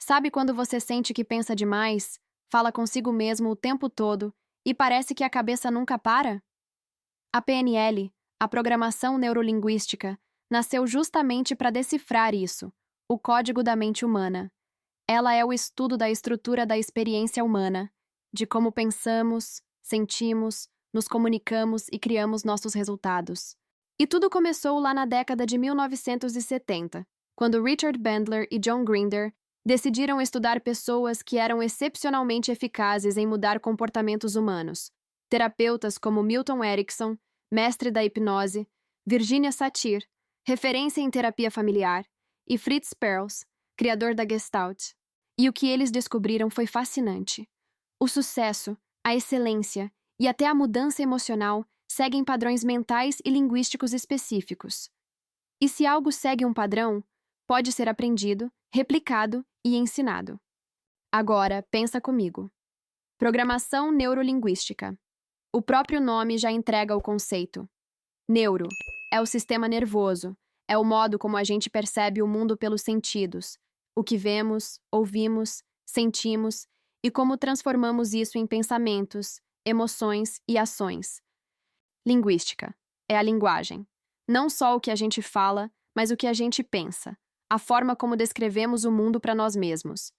Sabe quando você sente que pensa demais, fala consigo mesmo o tempo todo e parece que a cabeça nunca para? A PNL, a Programação Neurolinguística, nasceu justamente para decifrar isso, o código da mente humana. Ela é o estudo da estrutura da experiência humana, de como pensamos, sentimos, nos comunicamos e criamos nossos resultados. E tudo começou lá na década de 1970, quando Richard Bandler e John Grinder decidiram estudar pessoas que eram excepcionalmente eficazes em mudar comportamentos humanos. Terapeutas como Milton Erickson, mestre da hipnose, Virginia Satir, referência em terapia familiar, e Fritz Perls, criador da Gestalt. E o que eles descobriram foi fascinante. O sucesso, a excelência e até a mudança emocional seguem padrões mentais e linguísticos específicos. E se algo segue um padrão, pode ser aprendido, replicado e ensinado. Agora, pensa comigo. Programação neurolinguística. O próprio nome já entrega o conceito. Neuro é o sistema nervoso, é o modo como a gente percebe o mundo pelos sentidos, o que vemos, ouvimos, sentimos e como transformamos isso em pensamentos, emoções e ações. Linguística é a linguagem. Não só o que a gente fala, mas o que a gente pensa, a forma como descrevemos o mundo para nós mesmos.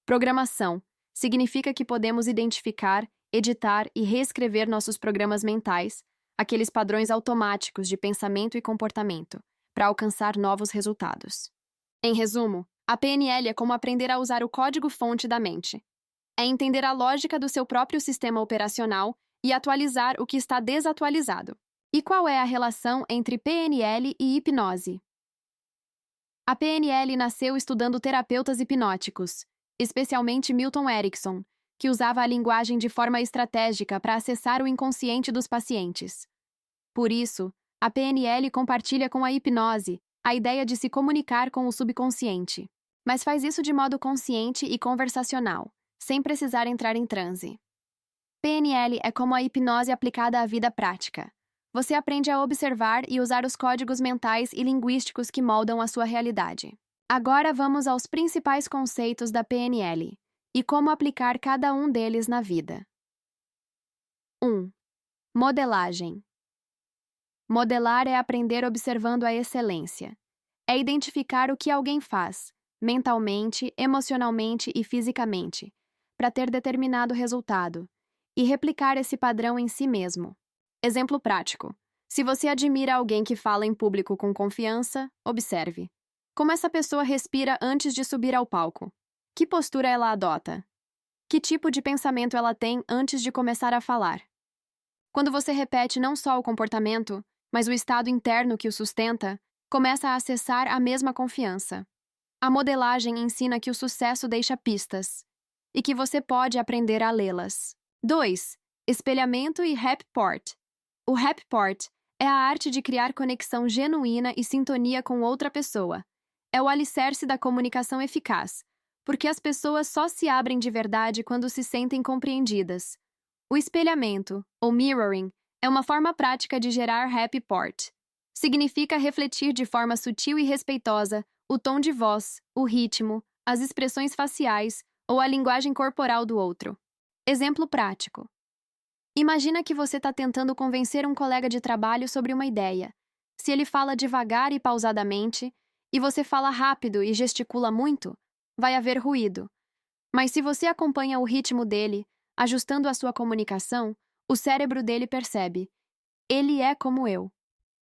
Programação significa que podemos identificar, editar e reescrever nossos programas mentais, aqueles padrões automáticos de pensamento e comportamento, para alcançar novos resultados. Em resumo, a PNL é como aprender a usar o código-fonte da mente. É entender a lógica do seu próprio sistema operacional e atualizar o que está desatualizado. E qual é a relação entre PNL e hipnose? A PNL nasceu estudando terapeutas hipnóticos, especialmente Milton Erickson, que usava a linguagem de forma estratégica para acessar o inconsciente dos pacientes. Por isso, a PNL compartilha com a hipnose a ideia de se comunicar com o subconsciente, mas faz isso de modo consciente e conversacional, sem precisar entrar em transe. PNL é como a hipnose aplicada à vida prática. Você aprende a observar e usar os códigos mentais e linguísticos que moldam a sua realidade. Agora vamos aos principais conceitos da PNL e como aplicar cada um deles na vida. 1. Modelagem. Modelar é aprender observando a excelência. É identificar o que alguém faz, mentalmente, emocionalmente e fisicamente, para ter determinado resultado, e replicar esse padrão em si mesmo. Exemplo prático. Se você admira alguém que fala em público com confiança, observe. Como essa pessoa respira antes de subir ao palco? Que postura ela adota? Que tipo de pensamento ela tem antes de começar a falar? Quando você repete não só o comportamento, mas o estado interno que o sustenta, começa a acessar a mesma confiança. A modelagem ensina que o sucesso deixa pistas e que você pode aprender a lê-las. 2. Espelhamento e rapport. O rapport é a arte de criar conexão genuína e sintonia com outra pessoa. É o alicerce da comunicação eficaz, porque as pessoas só se abrem de verdade quando se sentem compreendidas. O espelhamento, ou mirroring, é uma forma prática de gerar rapport. Significa refletir de forma sutil e respeitosa o tom de voz, o ritmo, as expressões faciais ou a linguagem corporal do outro. Exemplo prático. Imagina que você está tentando convencer um colega de trabalho sobre uma ideia. Se ele fala devagar e pausadamente, e você fala rápido e gesticula muito, vai haver ruído. Mas se você acompanha o ritmo dele, ajustando a sua comunicação, o cérebro dele percebe. Ele é como eu.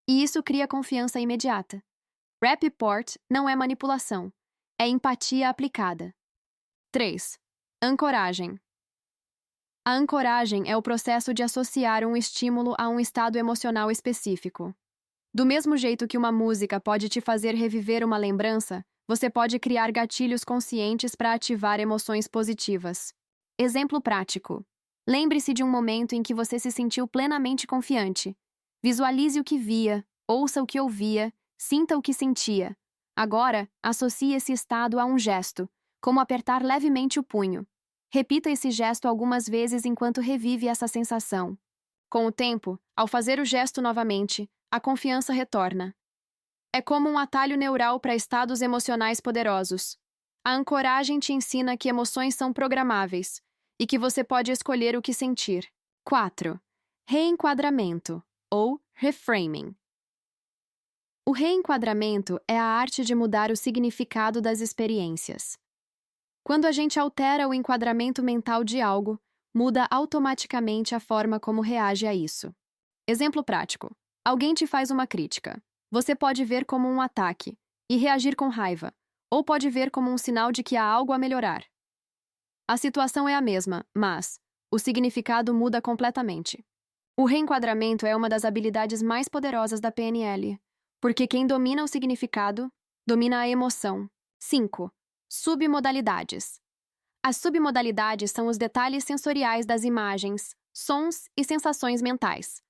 E isso cria confiança imediata. Rapport não é manipulação, é empatia aplicada. 3. Ancoragem. A ancoragem é o processo de associar um estímulo a um estado emocional específico. Do mesmo jeito que uma música pode te fazer reviver uma lembrança, você pode criar gatilhos conscientes para ativar emoções positivas. Exemplo prático. Lembre-se de um momento em que você se sentiu plenamente confiante. Visualize o que via, ouça o que ouvia, sinta o que sentia. Agora, associe esse estado a um gesto, como apertar levemente o punho. Repita esse gesto algumas vezes enquanto revive essa sensação. Com o tempo, ao fazer o gesto novamente, a confiança retorna. É como um atalho neural para estados emocionais poderosos. A ancoragem te ensina que emoções são programáveis e que você pode escolher o que sentir. 4. Reenquadramento, ou reframing. O reenquadramento é a arte de mudar o significado das experiências. Quando a gente altera o enquadramento mental de algo, muda automaticamente a forma como reage a isso. Exemplo prático. Alguém te faz uma crítica. Você pode ver como um ataque e reagir com raiva, ou pode ver como um sinal de que há algo a melhorar. A situação é a mesma, mas o significado muda completamente. O reenquadramento é uma das habilidades mais poderosas da PNL, porque quem domina o significado, domina a emoção. 5. Submodalidades. As submodalidades são os detalhes sensoriais das imagens, sons e sensações mentais.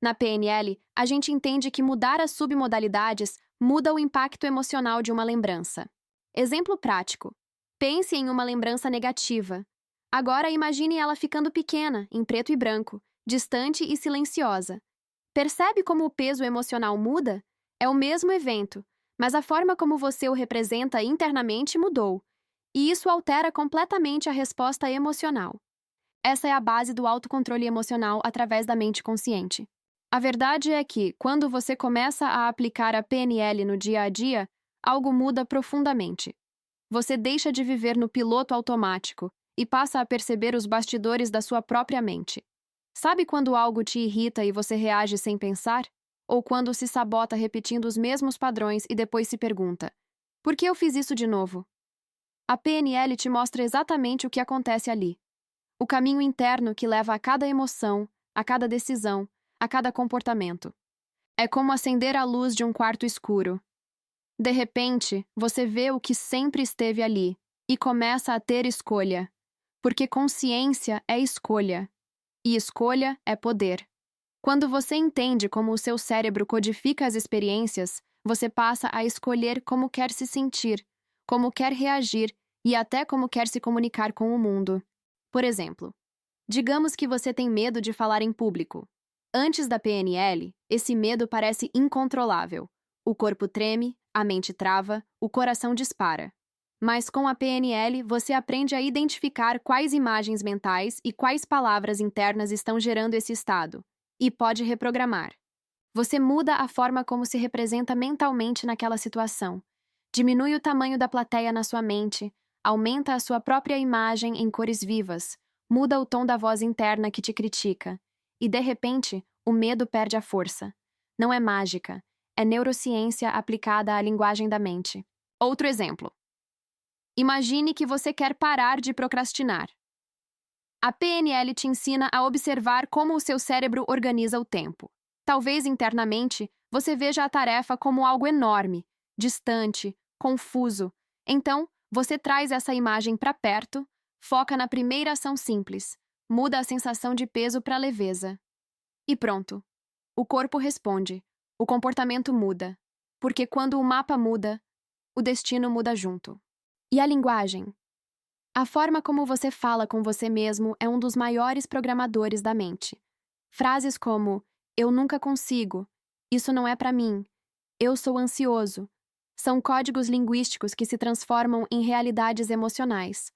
Na PNL, a gente entende que mudar as submodalidades muda o impacto emocional de uma lembrança. Exemplo prático. Pense em uma lembrança negativa. Agora imagine ela ficando pequena, em preto e branco, distante e silenciosa. Percebe como o peso emocional muda? É o mesmo evento, mas a forma como você o representa internamente mudou, e isso altera completamente a resposta emocional. Essa é a base do autocontrole emocional através da mente consciente. A verdade é que, quando você começa a aplicar a PNL no dia a dia, algo muda profundamente. Você deixa de viver no piloto automático e passa a perceber os bastidores da sua própria mente. Sabe quando algo te irrita e você reage sem pensar? Ou quando se sabota repetindo os mesmos padrões e depois se pergunta: por que eu fiz isso de novo? A PNL te mostra exatamente o que acontece ali. O caminho interno que leva a cada emoção, a cada decisão, a cada comportamento. É como acender a luz de um quarto escuro. De repente, você vê o que sempre esteve ali e começa a ter escolha, porque consciência é escolha, e escolha é poder. Quando você entende como o seu cérebro codifica as experiências, você passa a escolher como quer se sentir, como quer reagir e até como quer se comunicar com o mundo. Por exemplo, digamos que você tem medo de falar em público. Antes da PNL, esse medo parece incontrolável. O corpo treme, a mente trava, o coração dispara. Mas com a PNL, você aprende a identificar quais imagens mentais e quais palavras internas estão gerando esse estado, e pode reprogramar. Você muda a forma como se representa mentalmente naquela situação. Diminui o tamanho da plateia na sua mente, aumenta a sua própria imagem em cores vivas, muda o tom da voz interna que te critica. E, de repente, o medo perde a força. Não é mágica, é neurociência aplicada à linguagem da mente. Outro exemplo. Imagine que você quer parar de procrastinar. A PNL te ensina a observar como o seu cérebro organiza o tempo. Talvez internamente você veja a tarefa como algo enorme, distante, confuso. Então, você traz essa imagem para perto, foca na primeira ação simples, muda a sensação de peso para leveza. E pronto. O corpo responde, o comportamento muda, porque quando o mapa muda, o destino muda junto. E a linguagem? A forma como você fala com você mesmo é um dos maiores programadores da mente. Frases como "eu nunca consigo", "isso não é para mim", "eu sou ansioso", são códigos linguísticos que se transformam em realidades emocionais.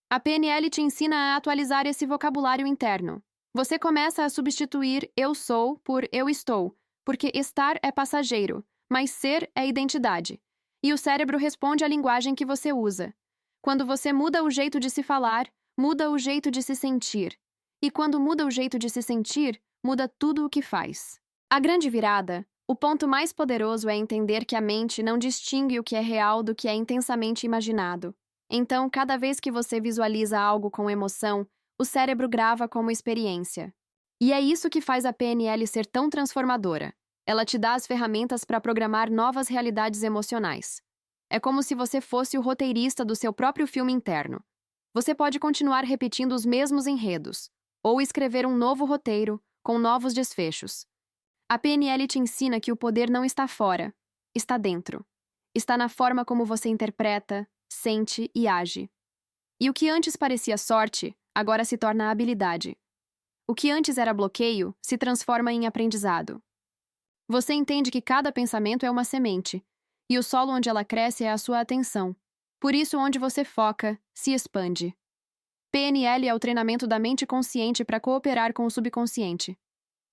A PNL te ensina a atualizar esse vocabulário interno. Você começa a substituir "eu sou" por "eu estou", porque estar é passageiro, mas ser é identidade. E o cérebro responde à linguagem que você usa. Quando você muda o jeito de se falar, muda o jeito de se sentir. E quando muda o jeito de se sentir, muda tudo o que faz. A grande virada, o ponto mais poderoso é entender que a mente não distingue o que é real do que é intensamente imaginado. Então, cada vez que você visualiza algo com emoção, o cérebro grava como experiência. E é isso que faz a PNL ser tão transformadora. Ela te dá as ferramentas para programar novas realidades emocionais. É como se você fosse o roteirista do seu próprio filme interno. Você pode continuar repetindo os mesmos enredos, ou escrever um novo roteiro, com novos desfechos. A PNL te ensina que o poder não está fora, está dentro. Está na forma como você interpreta, sente e age. E o que antes parecia sorte, agora se torna habilidade. O que antes era bloqueio, se transforma em aprendizado. Você entende que cada pensamento é uma semente, e o solo onde ela cresce é a sua atenção. Por isso, onde você foca, se expande. PNL é o treinamento da mente consciente para cooperar com o subconsciente.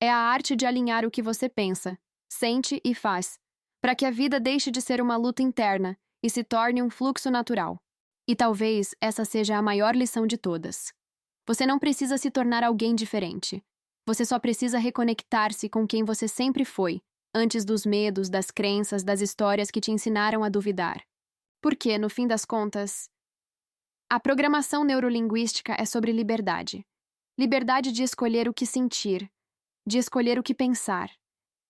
É a arte de alinhar o que você pensa, sente e faz, para que a vida deixe de ser uma luta interna e se torne um fluxo natural. E talvez essa seja a maior lição de todas. Você não precisa se tornar alguém diferente. Você só precisa reconectar-se com quem você sempre foi, antes dos medos, das crenças, das histórias que te ensinaram a duvidar. Porque, no fim das contas, a programação neurolinguística é sobre liberdade. Liberdade de escolher o que sentir, de escolher o que pensar,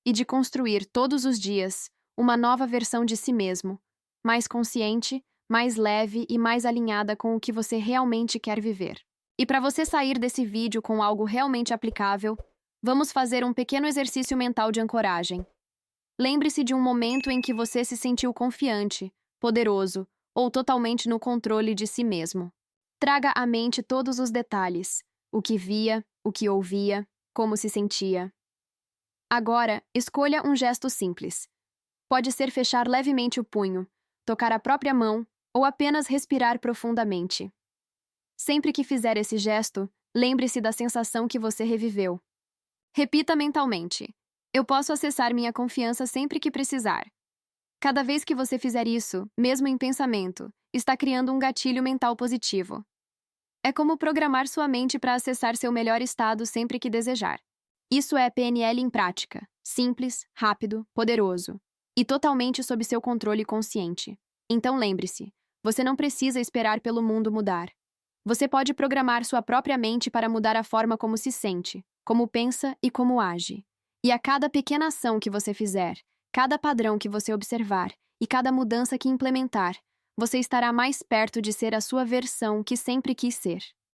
e de construir todos os dias uma nova versão de si mesmo, mais consciente, mais leve e mais alinhada com o que você realmente quer viver. E para você sair desse vídeo com algo realmente aplicável, vamos fazer um pequeno exercício mental de ancoragem. Lembre-se de um momento em que você se sentiu confiante, poderoso ou totalmente no controle de si mesmo. Traga à mente todos os detalhes, o que via, o que ouvia, como se sentia. Agora, escolha um gesto simples. Pode ser fechar levemente o punho, tocar a própria mão ou apenas respirar profundamente. Sempre que fizer esse gesto, lembre-se da sensação que você reviveu. Repita mentalmente: eu posso acessar minha confiança sempre que precisar. Cada vez que você fizer isso, mesmo em pensamento, está criando um gatilho mental positivo. É como programar sua mente para acessar seu melhor estado sempre que desejar. Isso é PNL em prática, simples, rápido, poderoso e totalmente sob seu controle consciente. Então lembre-se, você não precisa esperar pelo mundo mudar. Você pode programar sua própria mente para mudar a forma como se sente, como pensa e como age. E a cada pequena ação que você fizer, cada padrão que você observar e cada mudança que implementar, você estará mais perto de ser a sua versão que sempre quis ser.